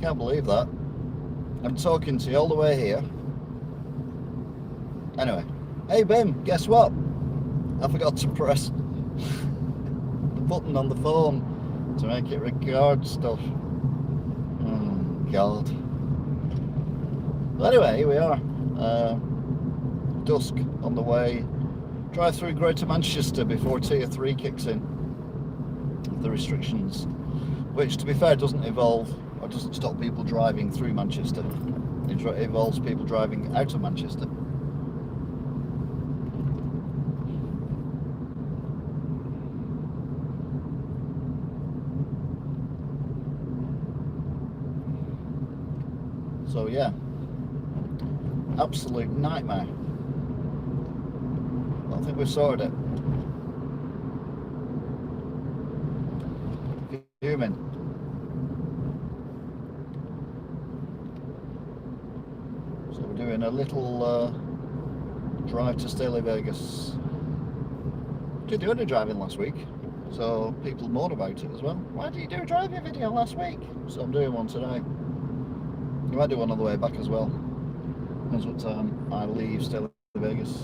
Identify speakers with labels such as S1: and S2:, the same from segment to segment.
S1: Can't believe that. I'm talking to you all the way here. Anyway, hey Bim, guess what? I forgot to press the button on the phone to make it record stuff. Oh God. But anyway, here we are. Dusk on the way. Drive through Greater Manchester before Tier 3 kicks in. The restrictions, which to be fair doesn't involve or doesn't stop people driving through Manchester. It involves people driving out of Manchester. So yeah, absolute nightmare. I think we've sorted it. Human. So we're doing a little drive to Stalyvegas. Did you do any driving last week? So people moan about it as well. Why did you do a driving video last week? So I'm doing one today. You might do one on the way back as well. Depends what time I leave Stalyvegas.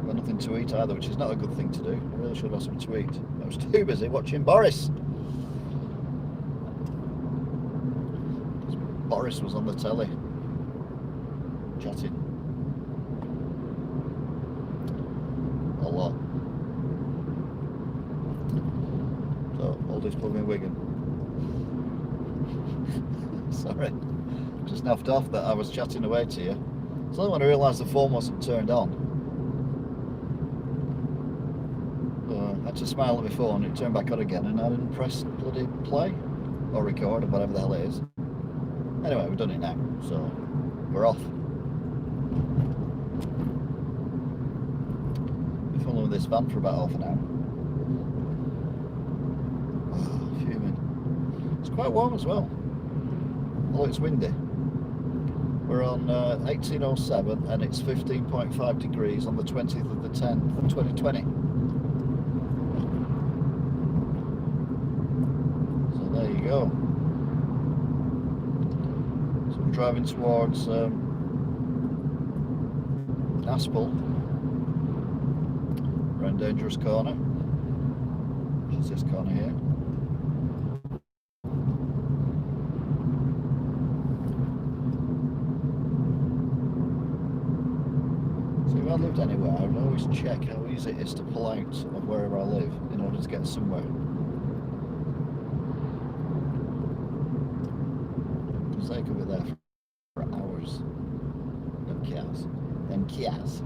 S1: Got nothing to eat either, which is not a good thing to do. I really should have something to eat. I was too busy watching Boris. Boris was on the telly, chatting a lot. So, all this plumbing Wigan. Sorry, just naffed off that I was chatting away to you. It's only when I realised the phone wasn't turned on. I had to smile at my phone, it turned back on again, and I didn't press bloody play or record or whatever the hell it is. Anyway, we've done it now, so we're off. Been following this van for about half an hour. Oh, fuming. It's quite warm as well, although it's windy. We're on 1807 and it's 15.5 degrees on the 20th of the 10th, 2020. So there you go. Driving towards Aspel, around Dangerous Corner, which is this corner here. So if I lived anywhere, I would always check how easy it is to pull out of wherever I live in order to get somewhere. Because they could be there for hours. Them cows. Them cows.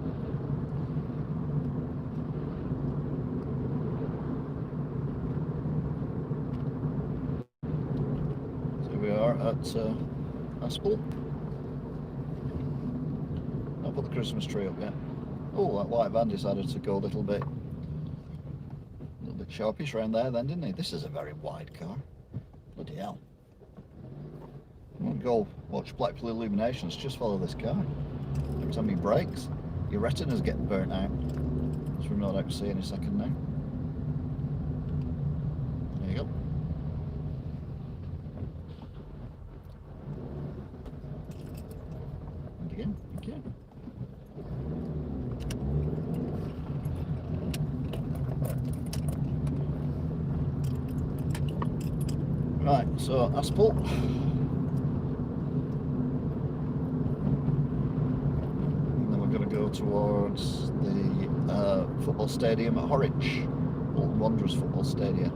S1: So we are at Aspel. I'll put the Christmas tree up yet. Oh, that white van decided to go a little bit sharpish around there then, didn't he? This is a very wide car. Bloody hell. Go watch Blackpool Illuminations, just follow this car. Every time he brakes, your retina's getting burnt out. Which we're not out to see in a second now. There you go. And again, again. Right, so Aspel. Go towards the football stadium at Horwich, Bolton Wanderers football stadium.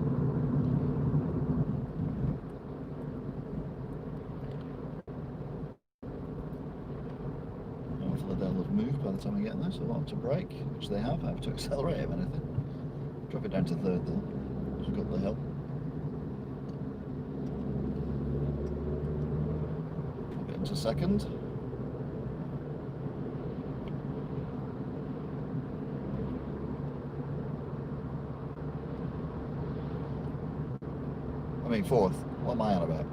S1: Hopefully they'll have moved by the time I get there, so I'll have to brake, which they have. I have to accelerate if anything. Drop it down to third though, just go up the hill. Get into second. I mean fourth. What am I on about?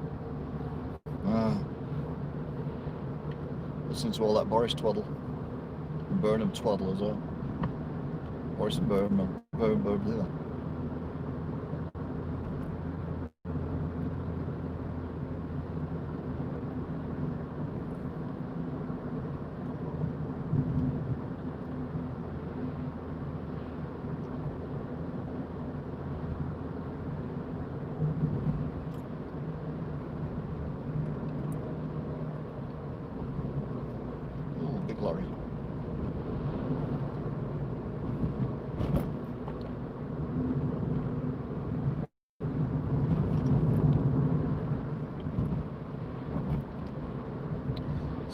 S1: Listen to all that Boris twaddle. And Burnham twaddle as well. Boris and Burnham. Burnham.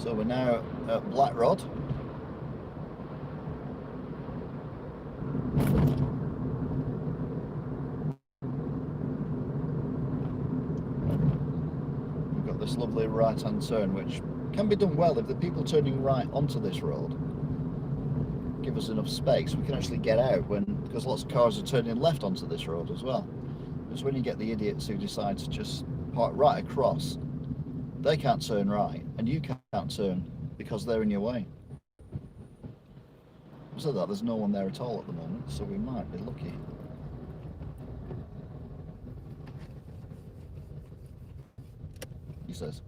S1: So we're now at Black Rod. We've got this lovely right-hand turn, which can be done well if the people turning right onto this road give us enough space. We can actually get out because lots of cars are turning left onto this road as well. Because when you get the idiots who decide to just park right across, they can't turn right, and you can't turn because they're in your way. So that there's no one there at all at the moment, so we might be lucky. He says.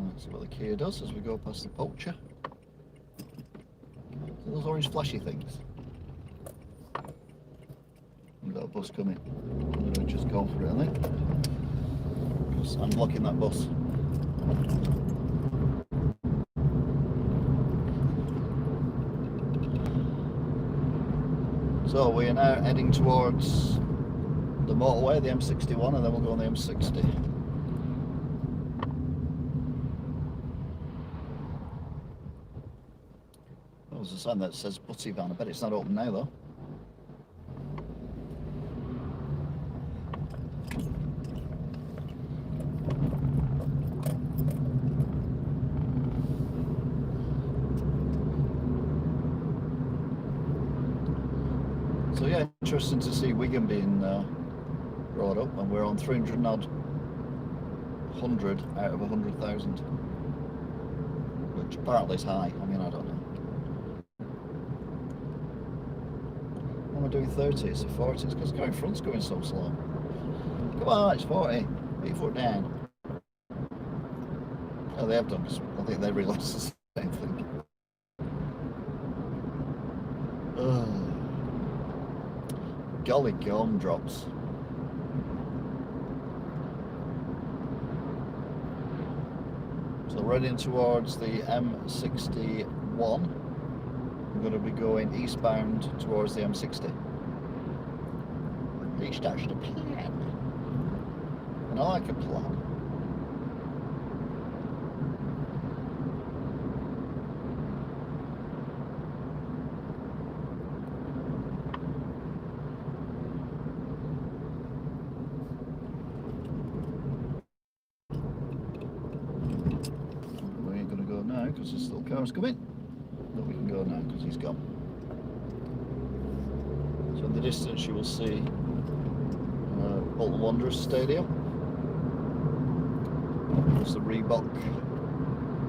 S1: Let's see what the Kia does as we go past the poacher. So those orange flashy things. We've got a bus coming. I'm going to just go for it, I think. Because I'm blocking that bus. So we are now heading towards the motorway, the M61, and then we'll go on the M60. Oh, there's a sign that says Butty Van. I bet it's not open now though. So yeah, interesting to see Wigan being brought up, and we're on 300 odd 100 out of 100,000, which apparently is high. I mean, I don't know. When we're doing 30, it's a 40. It's because going front's going so slow. Come on, it's 40. Put your foot down. Oh, they have done, because I think they realised the same thing. Golly gum drops. So we're heading towards the M61. We're going to be going eastbound towards the M60. Each dashed a plan. And I like a plan. Because there's still cars coming, but we can go now because he's gone. So in the distance you will see Bolton Wanderers Stadium. There's the Reebok.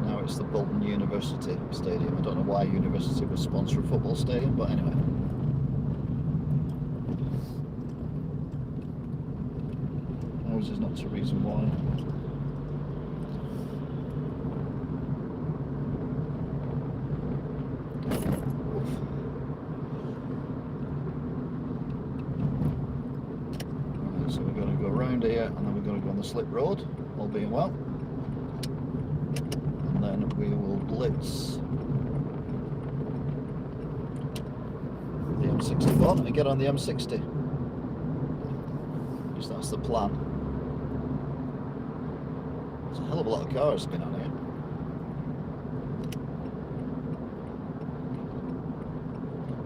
S1: Now it's the Bolton University Stadium. I don't know why University would sponsor a football stadium, but anyway. Ours is not a reason why. So we're going to go around here, and then we're going to go on the slip road, all being well. And then we will blitz the M61 and get on the M60. At least that's the plan. There's a hell of a lot of cars going on here.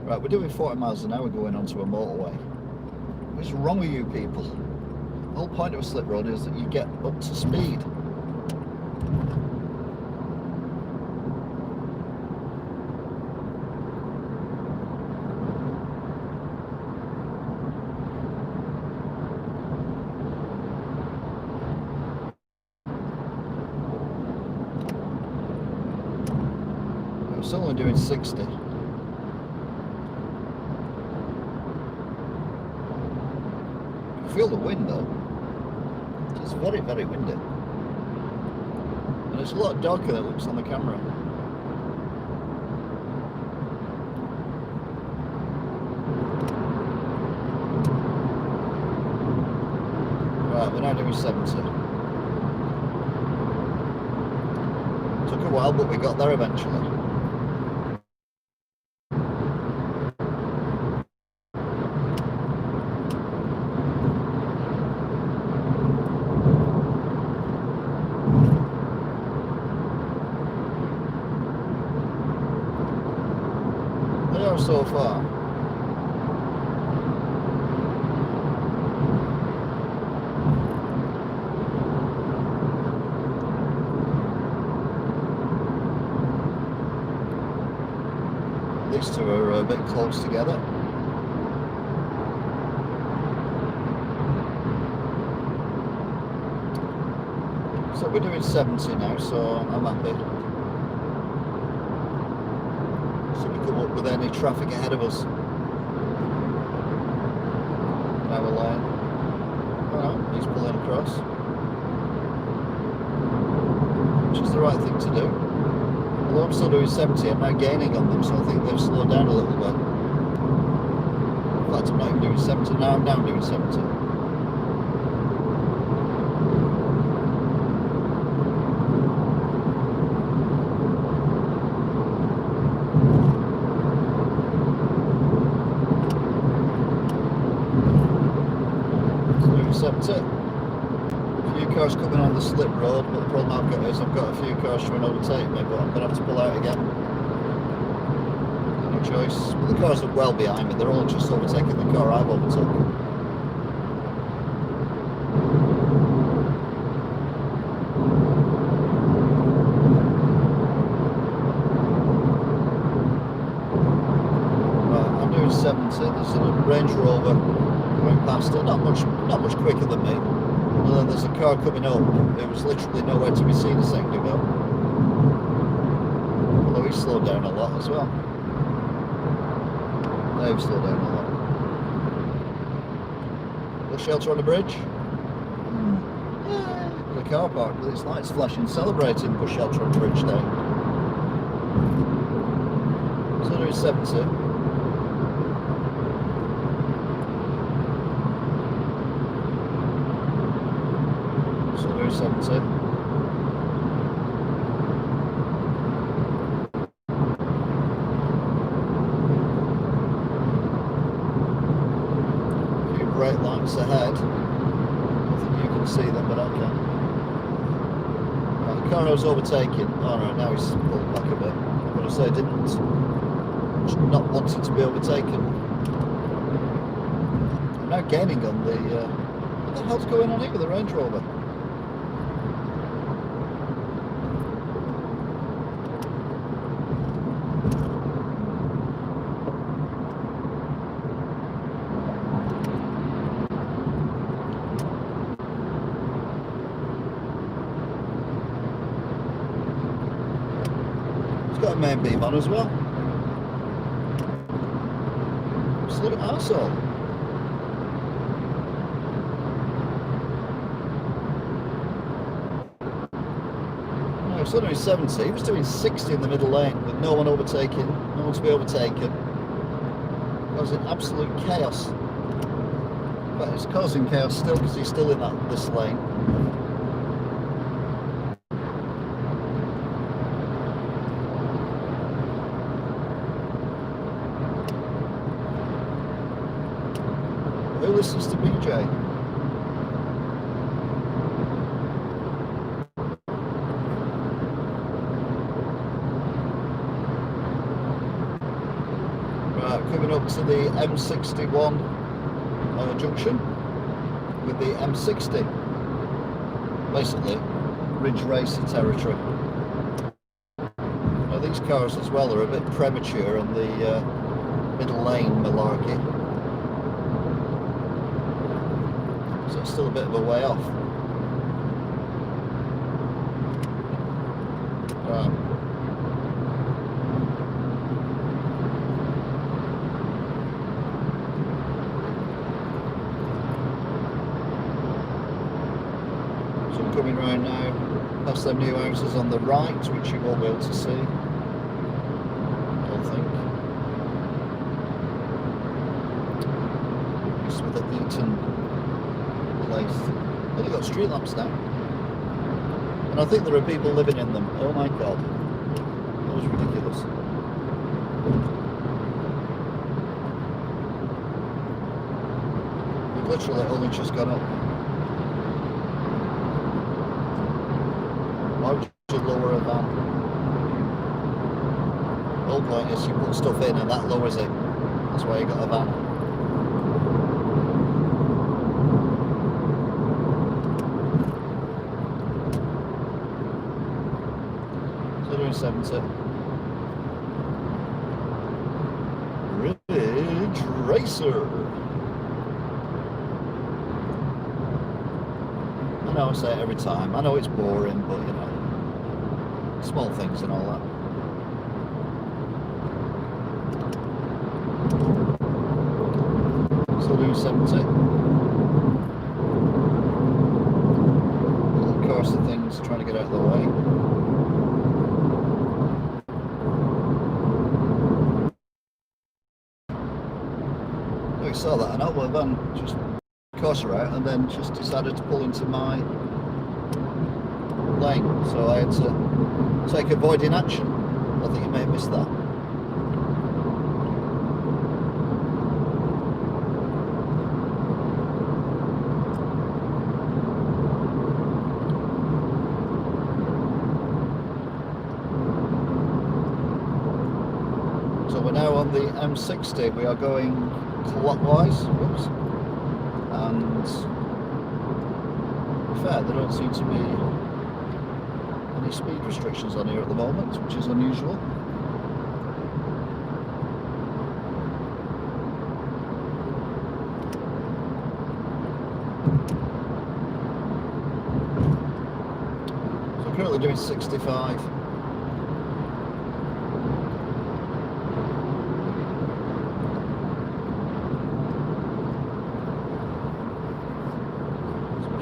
S1: Right, we're doing 40 miles an hour going onto a motorway. What's wrong with you people? The whole point of a slip road is that you get up to speed. I'm still only doing 60. Feel the wind though. It's very, very windy. And it's a lot darker than it looks on the camera. Right, we're now doing 70. Took a while, but we got there eventually. cars so far. These two are a bit close together. So we're doing 70 now, so I'm happy. So we come up with any traffic ahead of us. Now we're line. Oh no, he's pulling across. Which is the right thing to do. Although I'm still doing 70, I'm now gaining on them, so I think they've slowed down a little bit. In fact, I'm not even doing 70 now, I'm now doing 70. So doing 70. A few cars coming on the slip road, but the problem I've got is I've got a few cars trying to overtake me, but I'm going to have to pull out again. No choice. But the cars are well behind me, they're all just overtaking the car I've overtook. Right, I'm doing 70, there's a Range Rover going past it, not much quicker than me. And then there's a car coming up. It was literally nowhere to be seen a second ago. Although he slowed down a lot as well. They've slowed down a lot. Little shelter on the bridge. Yeah. The car park with its lights flashing, celebrating Bush Shelter on the Bridge Day. So there is 70. So there is 70. Brake lights ahead. I think you can see them, but I can't. Right, the car I was overtaking. Oh no, now he's pulled back a bit. I'm going to say not wanting to be overtaken. I'm now gaining on the. What the hell's going on here with the Range Rover? Got a main beam on as well. Absolute arsehole. No, it's only 70. He was doing 60 in the middle lane with no one overtaking, no one to be overtaken. Causing absolute chaos. But it's causing chaos still because he's still in this lane. Who listens to BJ? Right, coming up to the M61 junction with the M60. Basically, Ridge Racer territory. Now these cars as well are a bit premature on the middle lane malarkey. So it's still a bit of a way off. So I'm coming round now, past them new houses on the right, which you won't be able to see, I don't think. Just with the Eaton place. They've got street lamps now. And I think there are people living in them. Oh my god. That was ridiculous. We've literally only just gone up. Why would you lower a van? whole point is you put stuff in and that lowers it. That's why you got a van. So doing 70. Ridge Racer. I know I say it every time. I know it's boring, but you know, small things and all that. Still doing 70. Little course of things, trying to get out of the way. We saw that, and the van just courser out and then just decided to pull into my lane, so I had to take avoiding action. I think you may have missed that. So we're now on the M60. We are going clockwise. Whoops. And to be fair, there don't seem to be any speed restrictions on here at the moment, which is unusual. So I'm currently doing 65.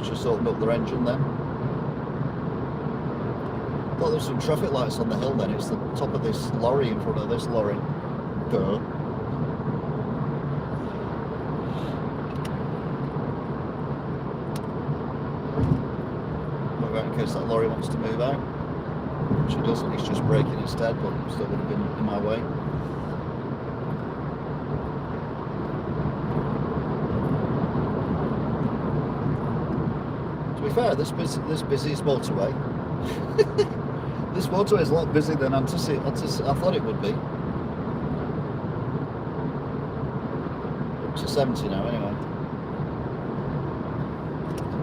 S1: Just opened up their engine then. Thought there was some traffic lights on the hill then. It's the top of this lorry in front of this lorry. Duh. Move out in case that lorry wants to move out. Which it doesn't, he's just braking instead, but still would have been in my way. To be fair, this busiest motorway. This motorway is a lot busier than I thought it would be. It's a 70 now, anyway.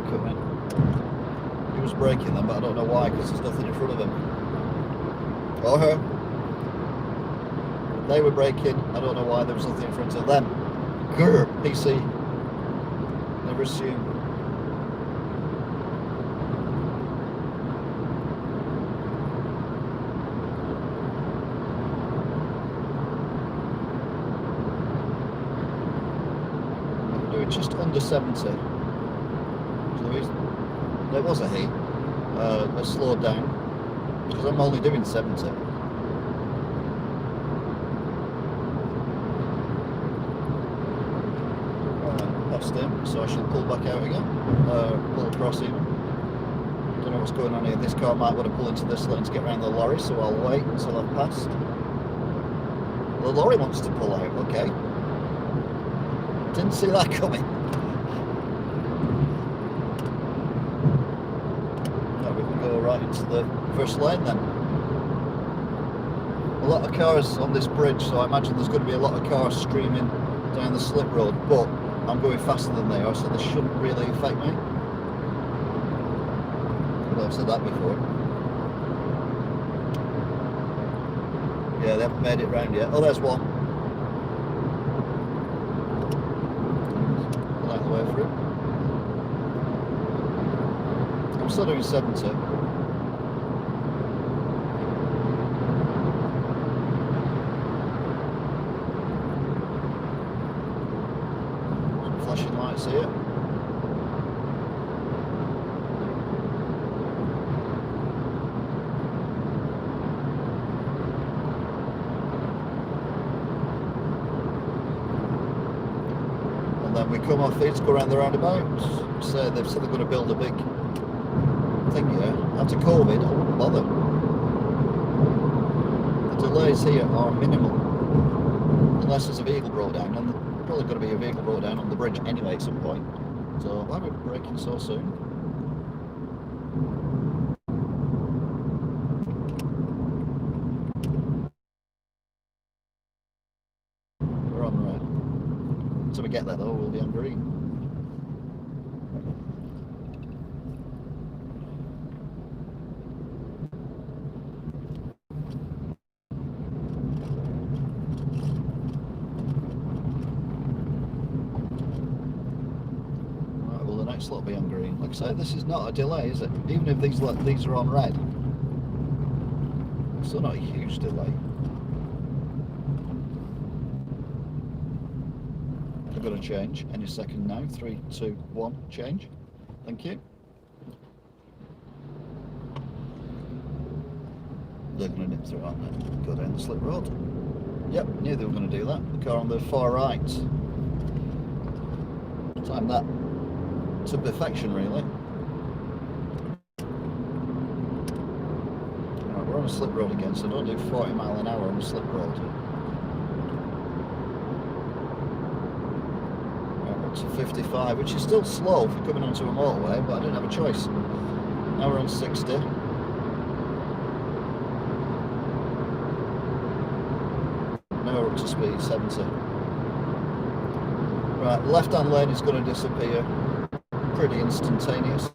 S1: Coming. He was braking then, but I don't know why, because there's nothing in front of him. Or her. They were braking. I don't know why there was nothing in front of them. Grr, PC. Never assume. Just under 70. So there was a heat. I slowed down because I'm only doing 70. Lost him, so I shall pull back out again. Pull across even. Don't know what's going on here. This car might want to pull into this lane to get around the lorry, so I'll wait until I've passed. The lorry wants to pull out. Okay. Didn't see that coming. Now we can go right into the first lane then. A lot of cars on this bridge, so I imagine there's going to be a lot of cars streaming down the slip road, but I'm going faster than they are, so this shouldn't really affect me. Well, I've said that before. Yeah, they haven't made it round yet. Oh, there's one. Way through. I'm still doing 70. Some flashing lights here. Then we come off here to go around the roundabouts. So they've said they're going to build a big thing here. After COVID, I wouldn't bother. The delays here are minimal. Unless there's a vehicle brought down, and there's probably going to be a vehicle brought down on the bridge anyway at some point. So why are we braking so soon? time we get there though, we'll be on green. Right, well the next lot will be on green. Like I say, this is not a delay, is it? Even if these are on red, it's still not a huge delay. I'm going to change any second now. 3, 2, 1, change. Thank you. They're going to nip through, aren't they? Go down the slip road. Yep, knew they were going to do that. The car on the far right. Time that to perfection, really. Right, we're on a slip road again, so don't do 40 mile an hour on a slip road. To 55, which is still slow for coming onto a motorway, but I didn't have a choice. Now we're on 60. Now we're up to speed 70. Right, the left-hand lane is going to disappear. Pretty instantaneous.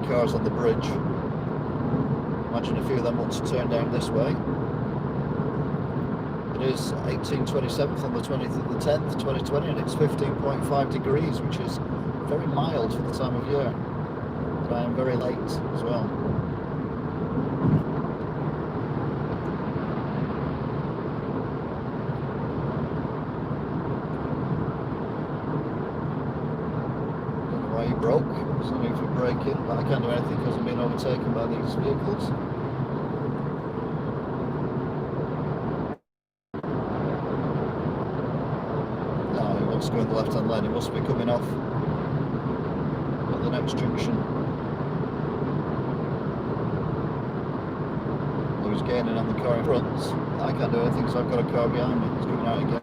S1: Cars on the bridge. Imagine a few of them want to turn down this way. It is 1827th on the 20th of the 10th, 2020, and it's 15.5 degrees, which is very mild for the time of year. But I am very late as well. Don't know why he broke. There's no need for braking, but I can't do anything because I'm being overtaken by these vehicles. No, he wants to go in the left-hand lane. He must be coming off at the next junction. He was gaining on the car in front. I can't do anything because I've got a car behind me. He's coming out again.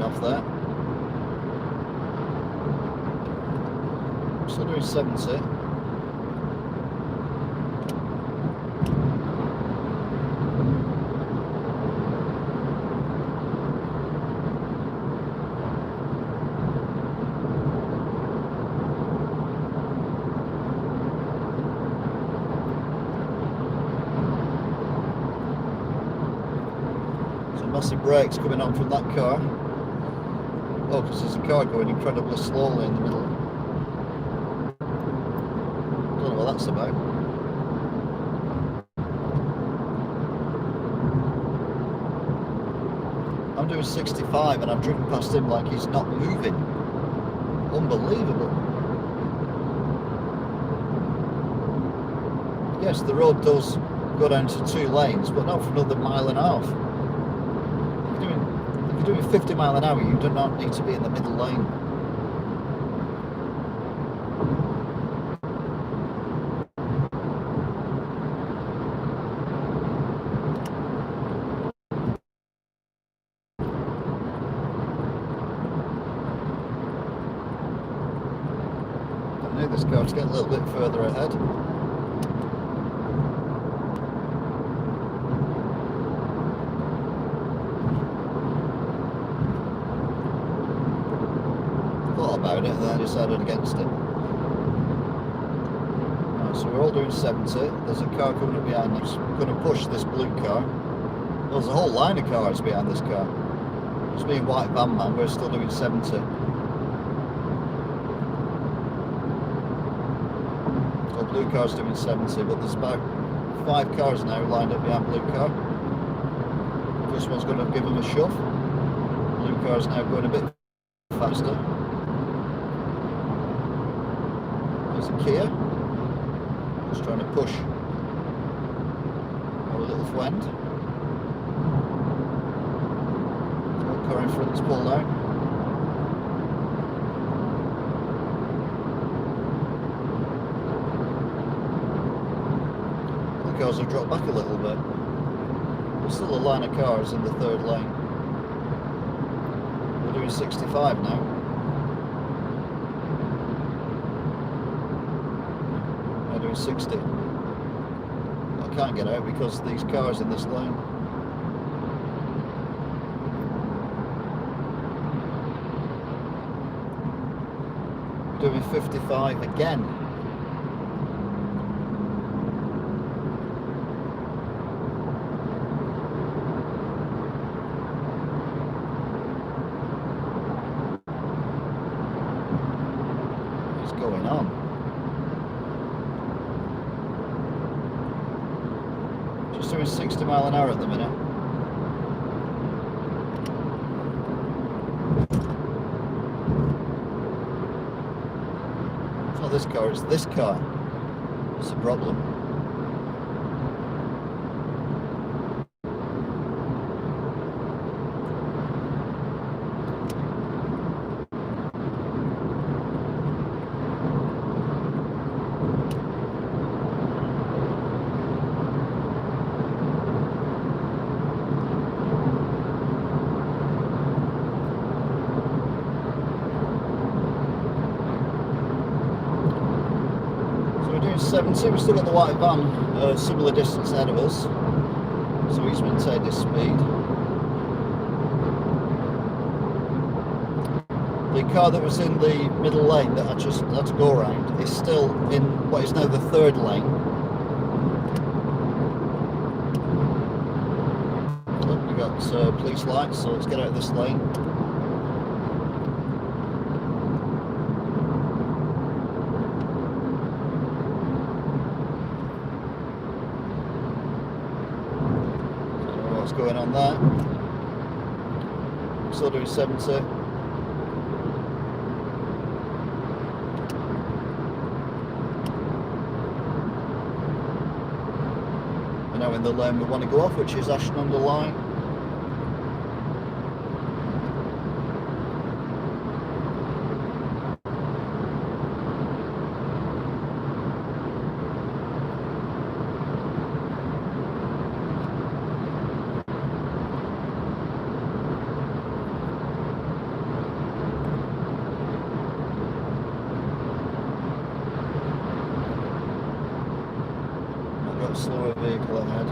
S1: Off there. Still doing 70. Some massive brakes coming on from that car. Oh, because there's a car going incredibly slowly in the middle. Don't know what that's about. I'm doing 65 and I've driven past him like he's not moving. Unbelievable. Yes, the road does go down to 2 lanes, but not for another mile and a half. If you're doing 50 mile an hour, you do not need to be in the middle lane. I knew this car was getting a little bit further ahead. About it and then I decided against it. Right, so we're all doing 70. There's a car coming up behind us. We're going to push this blue car. There's a whole line of cars behind this car. It's me and white van man, we're still doing 70. So blue car's doing 70, but there's about 5 cars now lined up behind blue car. First one's going to give them a shove. Blue car's now going a bit faster. There's a Kia, just trying to push our little friend. The car in front's pulled out. cars have dropped back a little bit. There's still a line of cars in the third lane. We're doing 65 now. We're doing 60. I can't get out because these cars in this lane. We're doing 55 again. What's going on? Just doing 60 mile an hour at the minute. It's not this car, it's this car. That's the problem. We're doing 70, we've still got the white van similar distance ahead of us, so he's maintained his speed. The car that was in the middle lane that I just had to go around is still in what is now the third lane. Look, we've got police lights, so let's get out of this lane. What's going on there? Still doing 70. We're now in the lane we want to go off, which is Ashton under line. Slower vehicle ahead,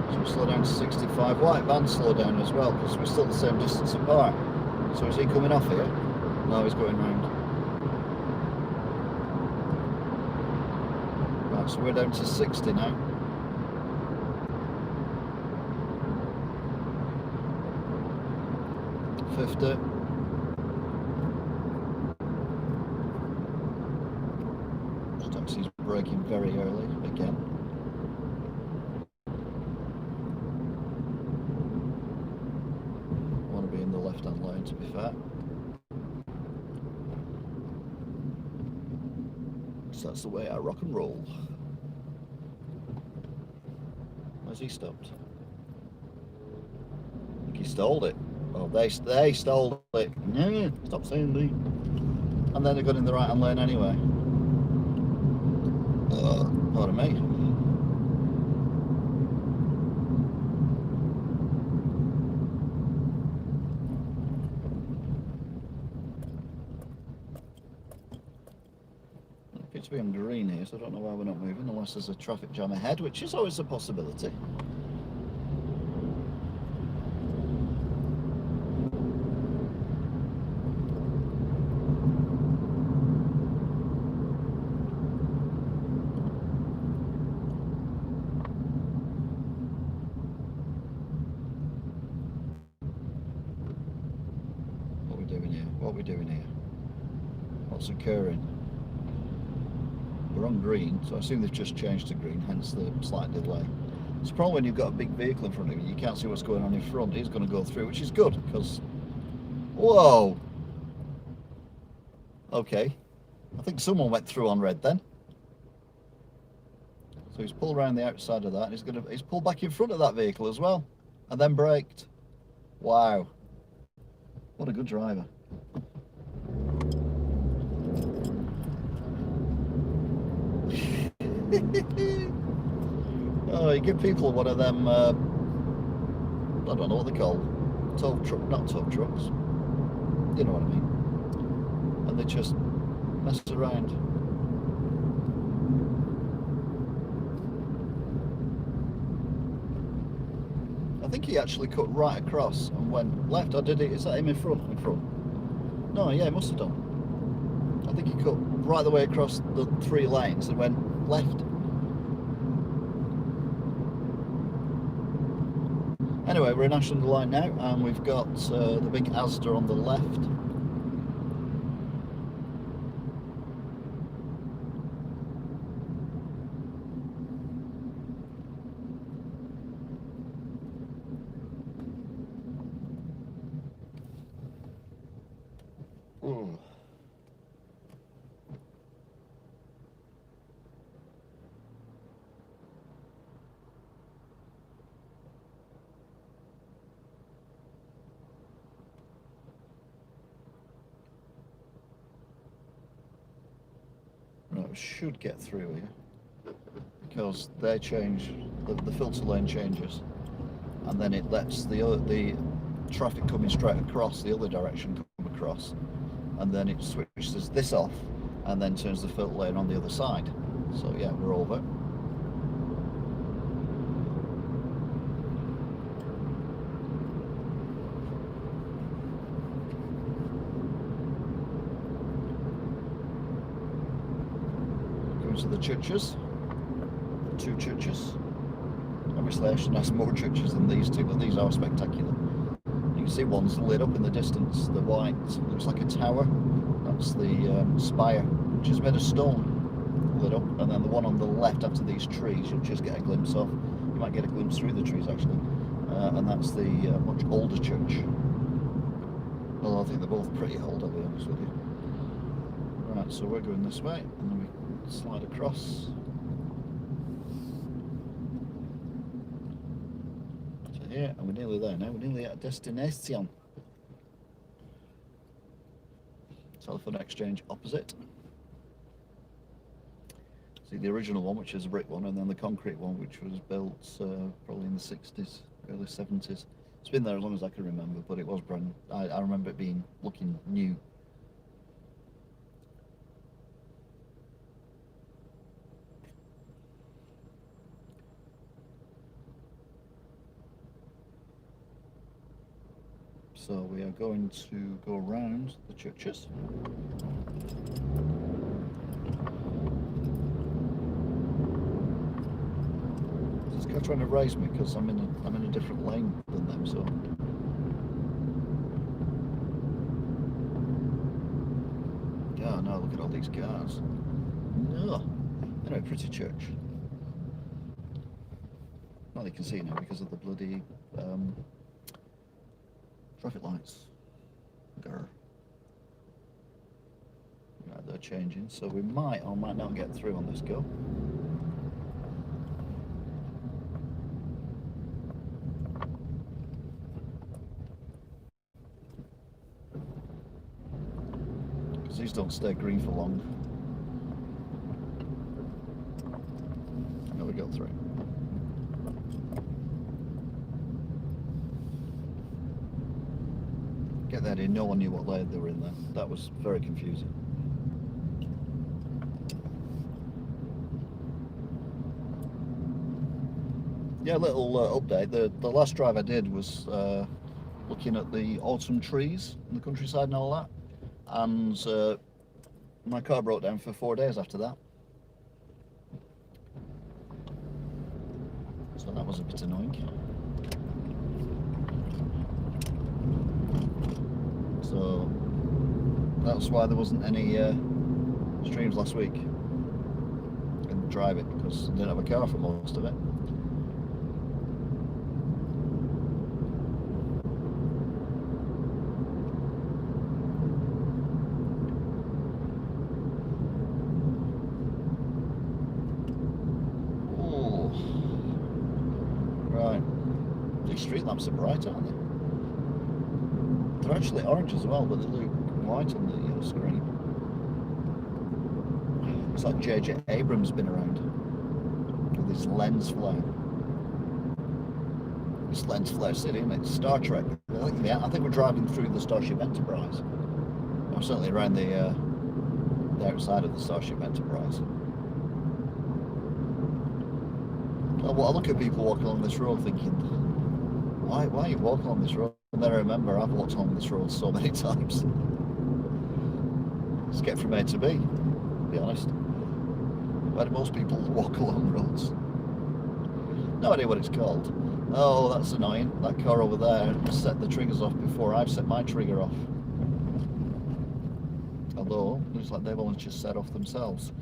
S1: so we'll slow down to 65. White van slow down as well because we're still the same distance apart. So is he coming off here? No, he's going round. Right, so we're down to 60 now. $50. Taxi's braking very early again. I want to be in the left-hand lane, to be fair. So that's the way I rock and roll. Where's he stopped? I think he stole it. Oh, they stole it. Yeah, stop saying me. And then they got in the right-hand lane anyway. Pardon me. It appears to be on green here, so I don't know why we're not moving unless there's a traffic jam ahead, which is always a possibility. What are we doing here? What's occurring? We're on green, so I assume they've just changed to green, hence the slight delay. It's a problem when you've got a big vehicle in front of you, you can't see what's going on in front. He's going to go through, which is good, because... Whoa! Okay. I think someone went through on red then. So he's pulled around the outside of that, and he's pulled back in front of that vehicle as well, and then braked. Wow. What a good driver. Oh, you give people one of them, I don't know what they call, tow truck, not tow trucks, you know what I mean, and they just mess around. I think he actually cut right across and went left, or did he? Is that him in front? In front? No, yeah, he must have done. I think he cut right the way across the 3 lanes and went left. Anyway, we're in Ashland Line now, and we've got the big Asda on the left. Ooh. Right, we should get through here because they change, the filter lane changes, and then it lets the traffic coming straight across the other direction come across, and then it switches this off and then turns the filter lane on the other side. So yeah, we're over. Going to the churches, 2 churches. Obviously Ashton has more churches than these 2, but these are spectacular. You can see one's lit up in the distance, the white, looks like a tower. That's the spire, which is made of stone, lit up. And then the one on the left after these trees, you'll just get a glimpse of. You might get a glimpse through the trees actually. And that's the much older church. Well, I think they're both pretty old, I'll be honest with you. Right, so we're going this way, and then we slide across. Yeah, and we're nearly there now. We're nearly at destination. Telephone exchange opposite. See the original one, which is a brick one, and then the concrete one, which was built probably in the 60s, early 70s. It's been there as long as I can remember, but it was brand. I remember it being looking new. So we are going to go around the churches. This guy trying to race me because I'm in a different lane than them. So oh no, look at all these cars. No, anyway, pretty church. Well, you can see now because of the bloody traffic lights. Grr. Right, they're changing, so we might or might not get through on this go. Because these don't stay green for long. And then we go through. Get that in, no one knew what layer they were in there. That was very confusing. Yeah, little update. The last drive I did was looking at the autumn trees in the countryside and all that. And my car broke down for 4 days after that. So that was a bit annoying. So that's why there wasn't any streams last week. I couldn't drive it because I didn't have a car for most of it. Oh, right. These street lamps are bright, aren't they? They're actually orange as well, but they look white on the screen. It's like J.J. Abrams been around. with this lens flare. It's lens flare city, isn't it? Star Trek. I think we're driving through the Starship Enterprise. Or certainly around the outside of the Starship Enterprise. Well, I look at people walking along this road thinking, why are you walking along this road? And then I remember I've walked along this road so many times. Just get from A to B, to be honest. Why do most people walk along roads? No idea what it's called. Oh, that's annoying. That car over there set the triggers off before I've set my trigger off. Although, looks like they've only just set off themselves.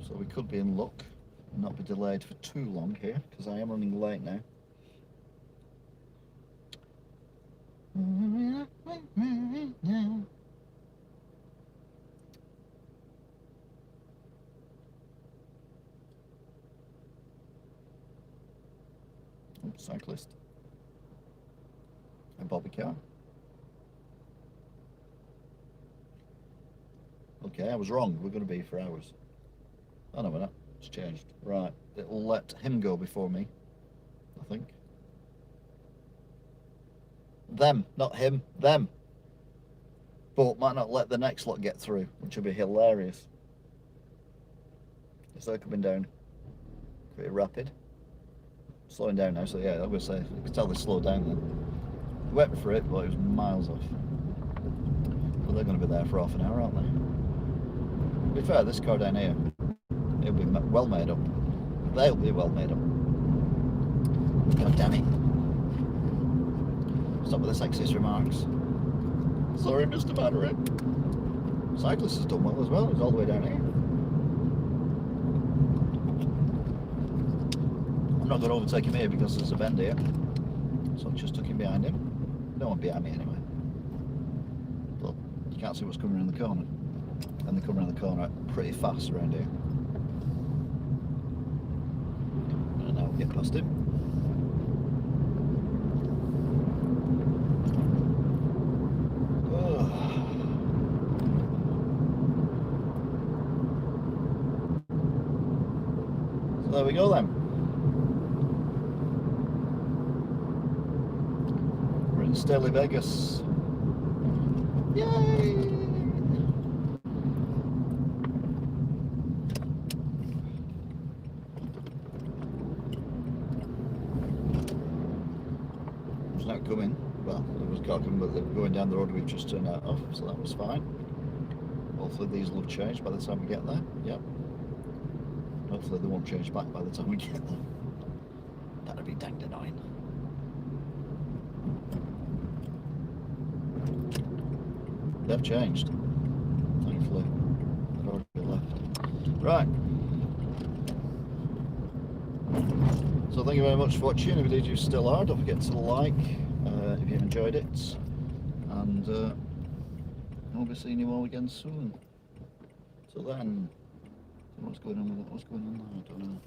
S1: So we could be in luck and not be delayed for too long here, because I am running late now. Cyclist. A bobby car. Okay, I was wrong. We're going to be for hours. Oh no, we're not. It's changed. Right. It'll let him go before me, I think. Them, not him. Them. But might not let the next lot get through, which would be hilarious. Is that coming down pretty rapid? Slowing down now, so yeah, I would say you can tell they slowed down then. We went for it, but it was miles off. But they're going to be there for half an hour, aren't they? To be fair, this car down here, it'll be well made up. They'll be well made up. God damn it. Stop with the sexist remarks. Sorry, Mr. Battery. Cyclist has done well as well, he's all the way down here. I'm not going to overtake him here because there's a bend here, so I just took him behind him. No one behind me anyway. But you can't see what's coming around the corner, and they come around the corner pretty fast around here. And now we'll get past him. So there we go then. Stalyvegas. Yay! It's not coming. Well, it was car coming, but they were going down the road we've just turned out off, so that was fine. Hopefully these will have changed by the time we get there. Yep. Hopefully they won't change back by the time we get there. That'd be danged annoying. They've changed, thankfully. They've already left. Right. So thank you very much for watching. If you did, you still are, don't forget to like if you enjoyed it. And I'll be seeing you all again soon. So then, what's going on with it? What's going on there? I don't know.